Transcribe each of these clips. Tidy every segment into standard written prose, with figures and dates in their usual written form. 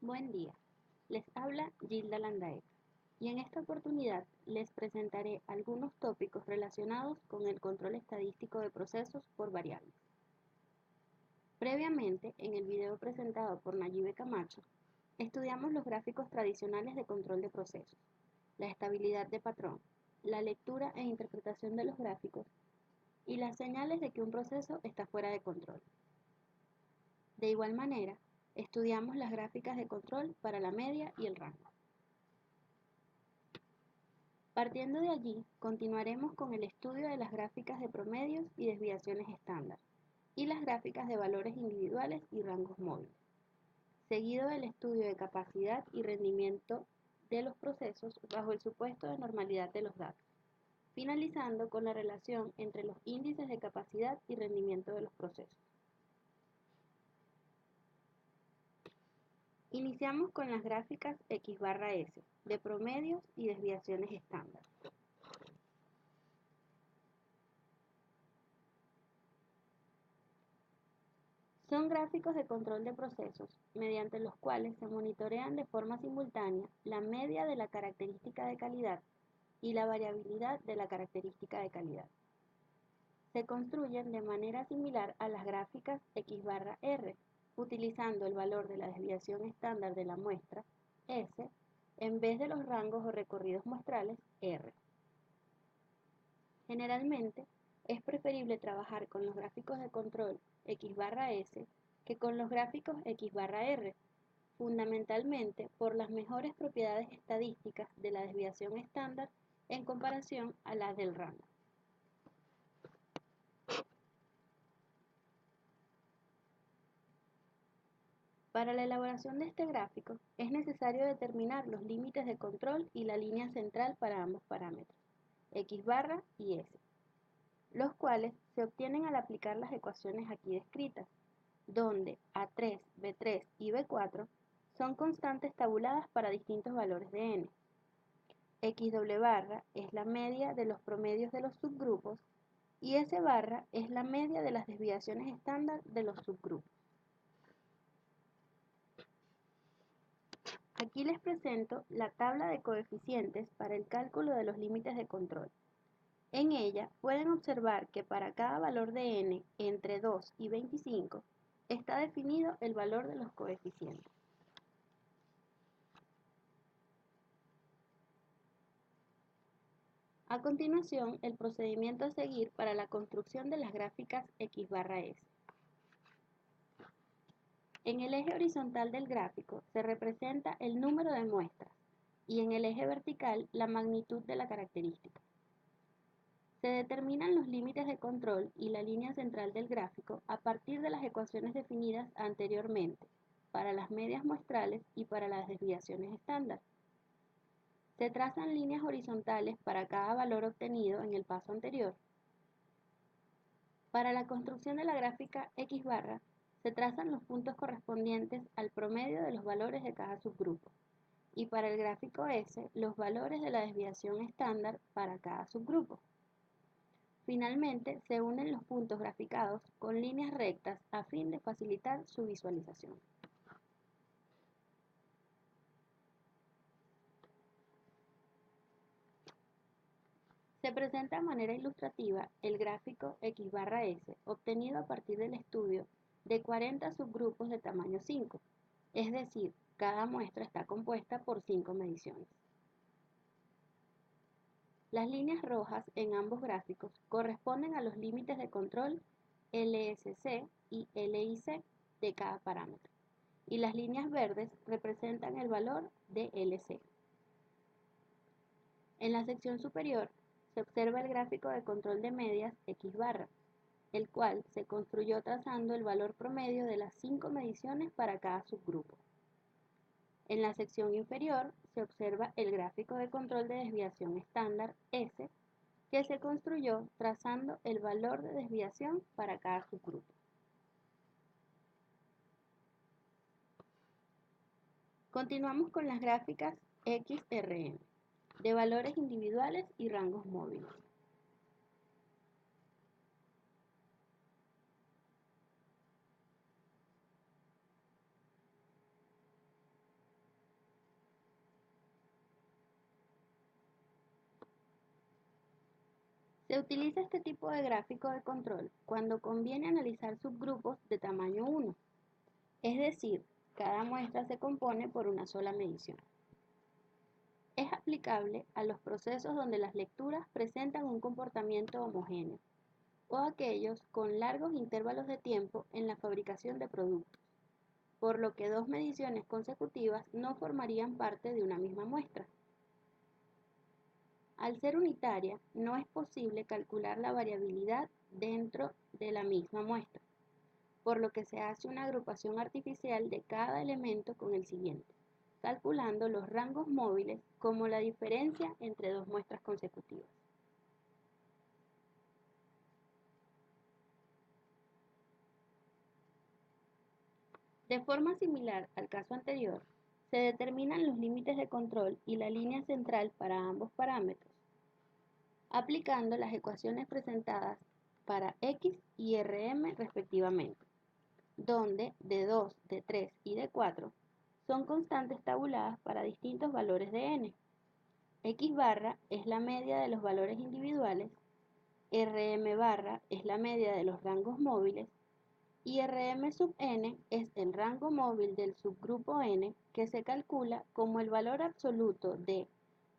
Buen día, les habla Gilda Landaeta y en esta oportunidad les presentaré algunos tópicos relacionados con el control estadístico de procesos por variables. Previamente, en el video presentado por Nayibe Camacho, estudiamos los gráficos tradicionales de control de procesos, la estabilidad de patrón, la lectura e interpretación de los gráficos y las señales de que un proceso está fuera de control. De igual manera, estudiamos las gráficas de control para la media y el rango. Partiendo de allí, continuaremos con el estudio de las gráficas de promedios y desviaciones estándar y las gráficas de valores individuales y rangos móviles, seguido del estudio de capacidad y rendimiento de los procesos bajo el supuesto de normalidad de los datos, finalizando con la relación entre los índices de capacidad y rendimiento de los procesos. Iniciamos con las gráficas X barra S, de promedios y desviaciones estándar. Son gráficos de control de procesos, mediante los cuales se monitorean de forma simultánea la media de la característica de calidad y la variabilidad de la característica de calidad. Se construyen de manera similar a las gráficas X barra R, utilizando el valor de la desviación estándar de la muestra, S, en vez de los rangos o recorridos muestrales, R. Generalmente, es preferible trabajar con los gráficos de control X barra S que con los gráficos X barra R, fundamentalmente por las mejores propiedades estadísticas de la desviación estándar en comparación a las del rango. Para la elaboración de este gráfico, es necesario determinar los límites de control y la línea central para ambos parámetros, X barra y S, los cuales se obtienen al aplicar las ecuaciones aquí descritas, donde A3, B3 y B4 son constantes tabuladas para distintos valores de n. X doble barra es la media de los promedios de los subgrupos y S barra es la media de las desviaciones estándar de los subgrupos. Aquí les presento la tabla de coeficientes para el cálculo de los límites de control. En ella pueden observar que para cada valor de n entre 2 y 25 está definido el valor de los coeficientes. A continuación, el procedimiento a seguir para la construcción de las gráficas X barra S. En el eje horizontal del gráfico se representa el número de muestras y en el eje vertical la magnitud de la característica. Se determinan los límites de control y la línea central del gráfico a partir de las ecuaciones definidas anteriormente para las medias muestrales y para las desviaciones estándar. Se trazan líneas horizontales para cada valor obtenido en el paso anterior. Para la construcción de la gráfica X barra, se trazan los puntos correspondientes al promedio de los valores de cada subgrupo, y para el gráfico S, los valores de la desviación estándar para cada subgrupo. Finalmente, se unen los puntos graficados con líneas rectas a fin de facilitar su visualización. Se presenta de manera ilustrativa el gráfico X barra S obtenido a partir del estudio de 40 subgrupos de tamaño 5, es decir, cada muestra está compuesta por 5 mediciones. Las líneas rojas en ambos gráficos corresponden a los límites de control LSC y LIC de cada parámetro, y las líneas verdes representan el valor de LC. En la sección superior se observa el gráfico de control de medias X barra, el cual se construyó trazando el valor promedio de las 5 mediciones para cada subgrupo. En la sección inferior se observa el gráfico de control de desviación estándar S, que se construyó trazando el valor de desviación para cada subgrupo. Continuamos con las gráficas XRM, de valores individuales y rangos móviles. Se utiliza este tipo de gráfico de control cuando conviene analizar subgrupos de tamaño 1, es decir, cada muestra se compone por una sola medición. Es aplicable a los procesos donde las lecturas presentan un comportamiento homogéneo o aquellos con largos intervalos de tiempo en la fabricación de productos, por lo que dos mediciones consecutivas no formarían parte de una misma muestra. Al ser unitaria, no es posible calcular la variabilidad dentro de la misma muestra, por lo que se hace una agrupación artificial de cada elemento con el siguiente, calculando los rangos móviles como la diferencia entre dos muestras consecutivas. De forma similar al caso anterior, se determinan los límites de control y la línea central para ambos parámetros, aplicando las ecuaciones presentadas para X y Rm respectivamente, donde D2, D3 y D4 son constantes tabuladas para distintos valores de n. X barra es la media de los valores individuales, Rm barra es la media de los rangos móviles y Rm sub n es el rango móvil del subgrupo n que se calcula como el valor absoluto de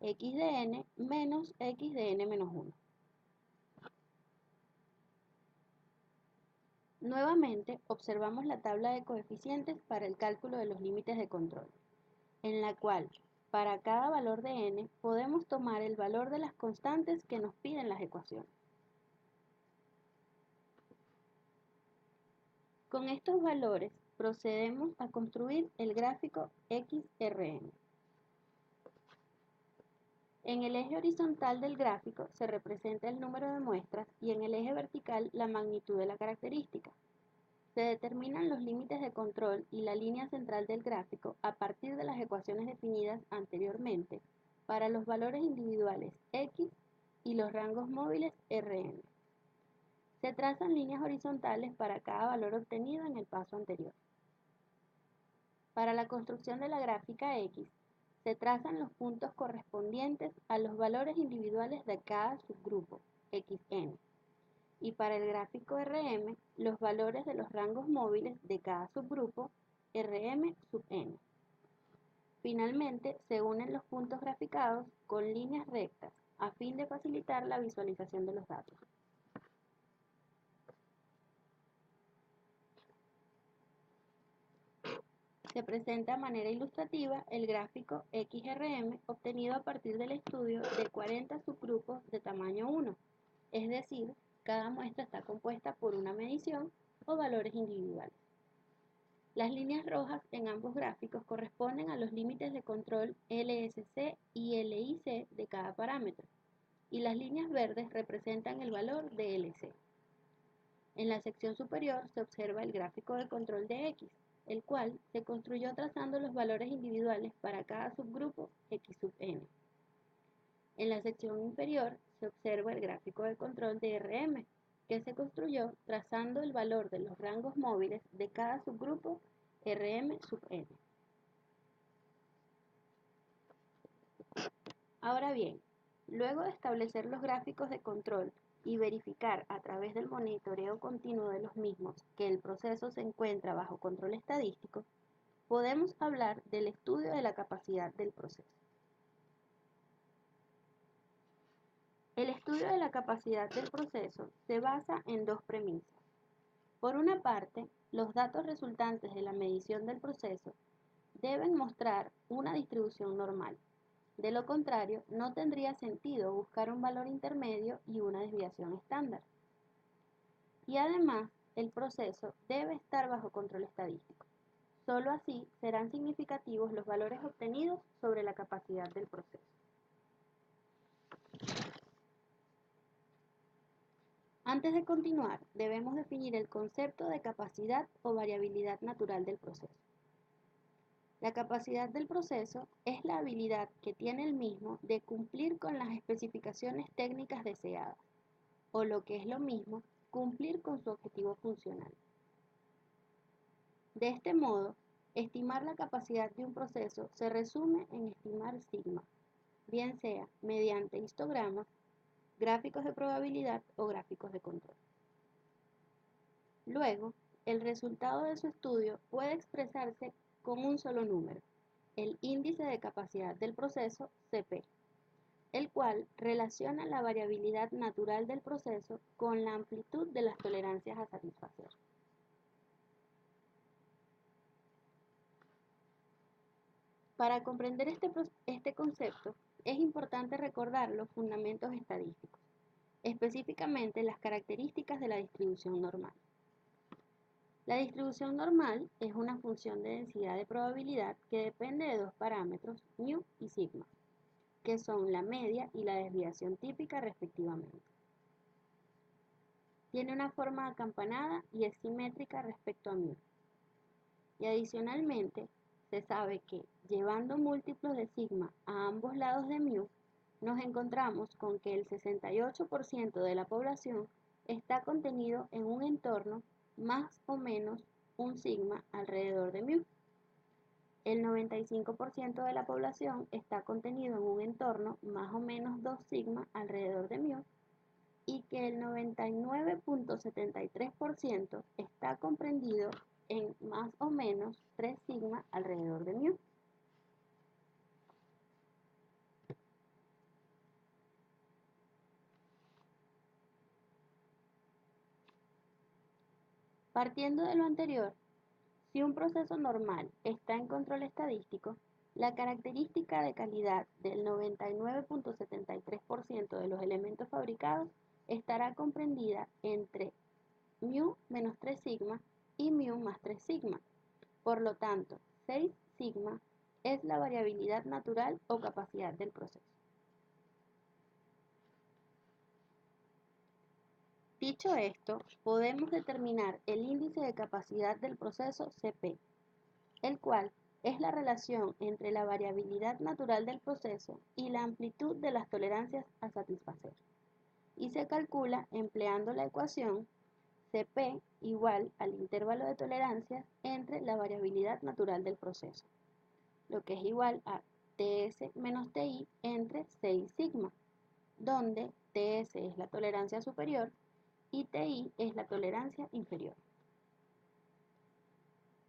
x de n menos x de n menos 1. Nuevamente, observamos la tabla de coeficientes para el cálculo de los límites de control, en la cual, para cada valor de n, podemos tomar el valor de las constantes que nos piden las ecuaciones. Con estos valores, procedemos a construir el gráfico XRM. En el eje horizontal del gráfico se representa el número de muestras y en el eje vertical la magnitud de la característica. Se determinan los límites de control y la línea central del gráfico a partir de las ecuaciones definidas anteriormente para los valores individuales X y los rangos móviles Rn. Se trazan líneas horizontales para cada valor obtenido en el paso anterior. Para la construcción de la gráfica X, se trazan los puntos correspondientes a los valores individuales de cada subgrupo, Xn, y para el gráfico Rm, los valores de los rangos móviles de cada subgrupo, Rm sub n. Finalmente, se unen los puntos graficados con líneas rectas a fin de facilitar la visualización de los datos. Se presenta de manera ilustrativa el gráfico XRM obtenido a partir del estudio de 40 subgrupos de tamaño 1, es decir, cada muestra está compuesta por una medición o valores individuales. Las líneas rojas en ambos gráficos corresponden a los límites de control LSC y LIC de cada parámetro, y las líneas verdes representan el valor de LC. En la sección superior se observa el gráfico de control de X, el cual se construyó trazando los valores individuales para cada subgrupo X sub n. En la sección inferior se observa el gráfico de control de Rm, que se construyó trazando el valor de los rangos móviles de cada subgrupo Rm sub n. Ahora bien, luego de establecer los gráficos de control y verificar a través del monitoreo continuo de los mismos que el proceso se encuentra bajo control estadístico, podemos hablar del estudio de la capacidad del proceso. El estudio de la capacidad del proceso se basa en dos premisas. Por una parte, los datos resultantes de la medición del proceso deben mostrar una distribución normal. De lo contrario, no tendría sentido buscar un valor intermedio y una desviación estándar. Y además, el proceso debe estar bajo control estadístico. Solo así serán significativos los valores obtenidos sobre la capacidad del proceso. Antes de continuar, debemos definir el concepto de capacidad o variabilidad natural del proceso. La capacidad del proceso es la habilidad que tiene el mismo de cumplir con las especificaciones técnicas deseadas, o lo que es lo mismo, cumplir con su objetivo funcional. De este modo, estimar la capacidad de un proceso se resume en estimar sigma, bien sea mediante histogramas, gráficos de probabilidad o gráficos de control. Luego, el resultado de su estudio puede expresarse con un solo número, el índice de capacidad del proceso, CP, el cual relaciona la variabilidad natural del proceso con la amplitud de las tolerancias a satisfacer. Para comprender este concepto, es importante recordar los fundamentos estadísticos, específicamente las características de la distribución normal. La distribución normal es una función de densidad de probabilidad que depende de dos parámetros, μ y sigma, que son la media y la desviación típica respectivamente. Tiene una forma acampanada y es simétrica respecto a μ. Y adicionalmente, se sabe que, llevando múltiplos de sigma a ambos lados de μ, nos encontramos con que el 68% de la población está contenido en un entorno más o menos un sigma alrededor de μ. El 95% de la población está contenido en un entorno más o menos 2 sigma alrededor de μ y que el 99.73% está comprendido en más o menos 3 sigma alrededor de μ. Partiendo de lo anterior, si un proceso normal está en control estadístico, la característica de calidad del 99.73% de los elementos fabricados estará comprendida entre μ menos 3 sigma y μ más 3 sigma. Por lo tanto, 6 sigma es la variabilidad natural o capacidad del proceso. Dicho esto, podemos determinar el índice de capacidad del proceso CP, el cual es la relación entre la variabilidad natural del proceso y la amplitud de las tolerancias a satisfacer, y se calcula empleando la ecuación CP igual al intervalo de tolerancias entre la variabilidad natural del proceso, lo que es igual a TS menos TI entre 6 sigma, donde TS es la tolerancia superior y TI es la tolerancia inferior.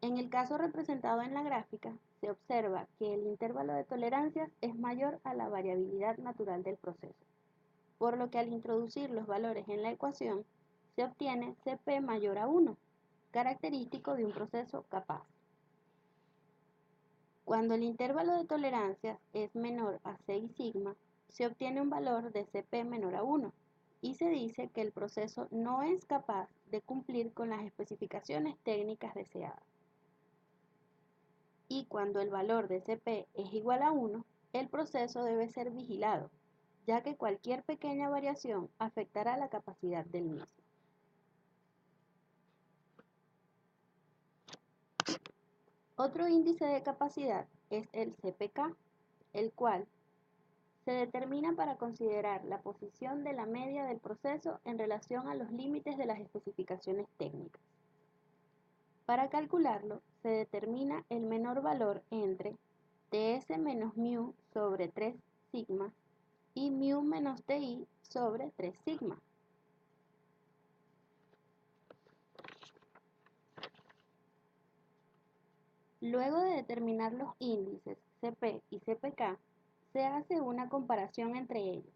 En el caso representado en la gráfica, se observa que el intervalo de tolerancias es mayor a la variabilidad natural del proceso, por lo que al introducir los valores en la ecuación, se obtiene CP mayor a 1, característico de un proceso capaz. Cuando el intervalo de tolerancias es menor a 6 sigma, se obtiene un valor de CP menor a 1 y se dice que el proceso no es capaz de cumplir con las especificaciones técnicas deseadas. Y cuando el valor de CP es igual a 1, el proceso debe ser vigilado, ya que cualquier pequeña variación afectará la capacidad del mismo. Otro índice de capacidad es el CPK, el cual se determina para considerar la posición de la media del proceso en relación a los límites de las especificaciones técnicas. Para calcularlo, se determina el menor valor entre TS menos μ sobre 3 sigma y μ menos TI sobre 3 sigma. Luego de determinar los índices CP y CPK, se hace una comparación entre ellos,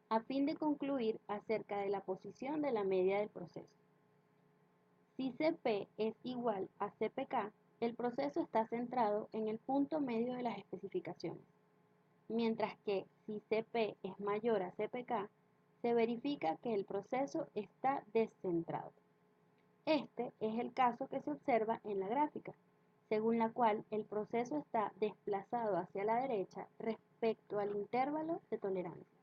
a fin de concluir acerca de la posición de la media del proceso. Si CP es igual a CPK, el proceso está centrado en el punto medio de las especificaciones, mientras que si CP es mayor a CPK, se verifica que el proceso está descentrado. Este es el caso que se observa en la gráfica, según la cual el proceso está desplazado hacia la derecha respecto al intervalo de tolerancia.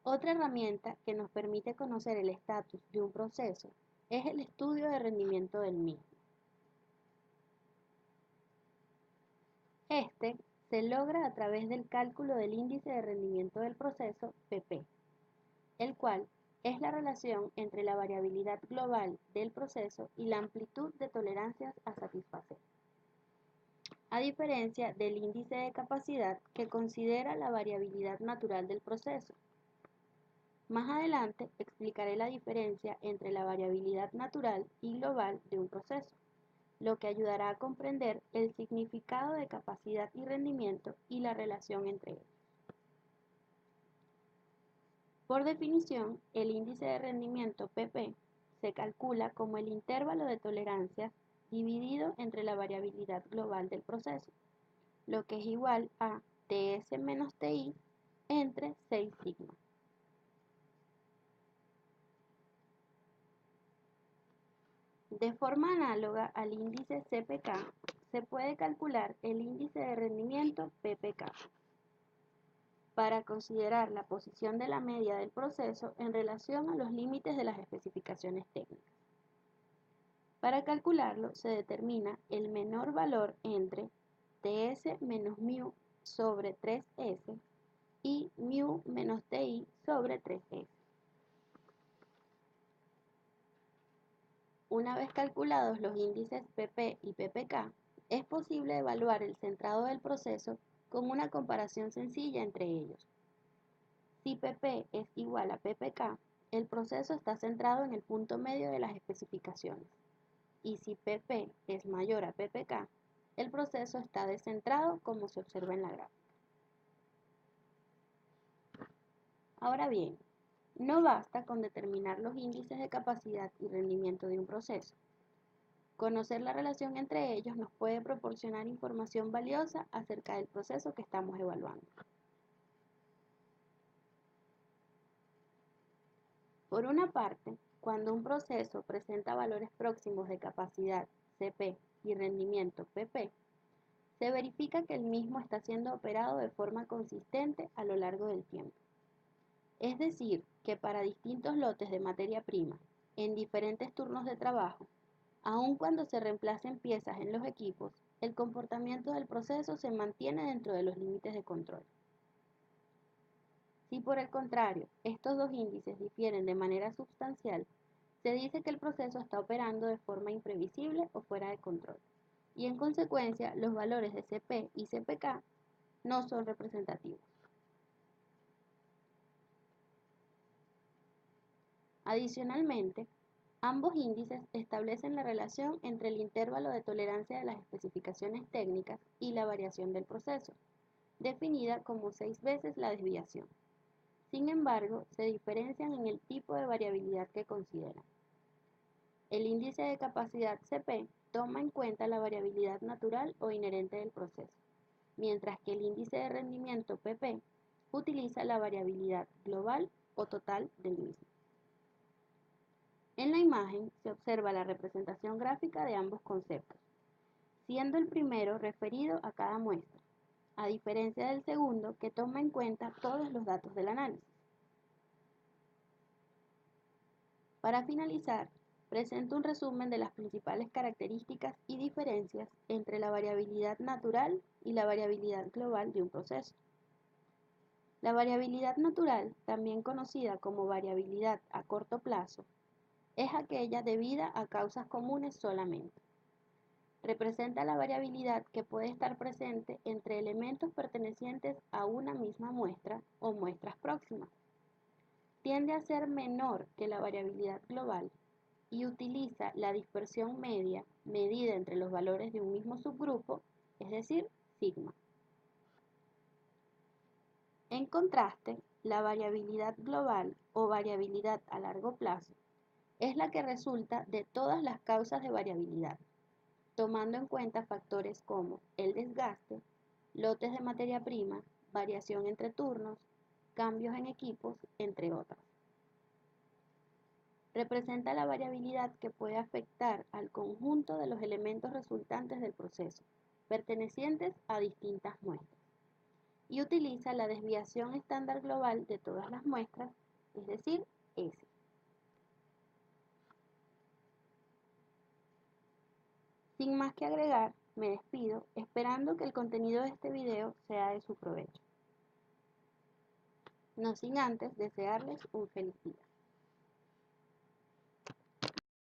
Otra herramienta que nos permite conocer el estatus de un proceso es el estudio de rendimiento del mismo. Este se logra a través del cálculo del índice de rendimiento del proceso, PP, el cual es la relación entre la variabilidad global del proceso y la amplitud de tolerancias a satisfacer. a diferencia del índice de capacidad que considera la variabilidad natural del proceso. Más adelante explicaré la diferencia entre la variabilidad natural y global de un proceso, lo que ayudará a comprender el significado de capacidad y rendimiento y la relación entre ellos. Por definición, el índice de rendimiento PP se calcula como el intervalo de tolerancias dividido entre la variabilidad global del proceso, lo que es igual a TS menos TI entre 6 sigma. De forma análoga al índice CPK, se puede calcular el índice de rendimiento PPK para considerar la posición de la media del proceso en relación a los límites de las especificaciones técnicas. Para calcularlo, se determina el menor valor entre TS menos μ sobre 3S y μ menos TI sobre 3S. Una vez calculados los índices PP y PPK, es posible evaluar el centrado del proceso con una comparación sencilla entre ellos. Si PP es igual a PPK, el proceso está centrado en el punto medio de las especificaciones. Y si PP es mayor a PPK, el proceso está descentrado como se observa en la gráfica. Ahora bien, no basta con determinar los índices de capacidad y rendimiento de un proceso. Conocer la relación entre ellos nos puede proporcionar información valiosa acerca del proceso que estamos evaluando. Por una parte, cuando un proceso presenta valores próximos de capacidad CP y rendimiento PP, se verifica que el mismo está siendo operado de forma consistente a lo largo del tiempo. Es decir, que para distintos lotes de materia prima, en diferentes turnos de trabajo, aun cuando se reemplacen piezas en los equipos, el comportamiento del proceso se mantiene dentro de los límites de control. Si por el contrario, estos dos índices difieren de manera sustancial, se dice que el proceso está operando de forma imprevisible o fuera de control, y en consecuencia los valores de CP y CPK no son representativos. Adicionalmente, ambos índices establecen la relación entre el intervalo de tolerancia de las especificaciones técnicas y la variación del proceso, definida como 6 veces la desviación. Sin embargo, se diferencian en el tipo de variabilidad que consideran. El índice de capacidad CP toma en cuenta la variabilidad natural o inherente del proceso, mientras que el índice de rendimiento PP utiliza la variabilidad global o total del mismo. En la imagen se observa la representación gráfica de ambos conceptos, siendo el primero referido a cada muestra, a diferencia del segundo que toma en cuenta todos los datos del análisis. Para finalizar, presento un resumen de las principales características y diferencias entre la variabilidad natural y la variabilidad global de un proceso. La variabilidad natural, también conocida como variabilidad a corto plazo, es aquella debida a causas comunes solamente. Representa la variabilidad que puede estar presente entre elementos pertenecientes a una misma muestra o muestras próximas. Tiende a ser menor que la variabilidad global y utiliza la dispersión media medida entre los valores de un mismo subgrupo, es decir, sigma. En contraste, la variabilidad global o variabilidad a largo plazo es la que resulta de todas las causas de variabilidad, tomando en cuenta factores como el desgaste, lotes de materia prima, variación entre turnos, cambios en equipos, entre otras. Representa la variabilidad que puede afectar al conjunto de los elementos resultantes del proceso, pertenecientes a distintas muestras, y utiliza la desviación estándar global de todas las muestras, es decir, S. Sin más que agregar, me despido esperando que el contenido de este video sea de su provecho. No sin antes desearles un feliz día.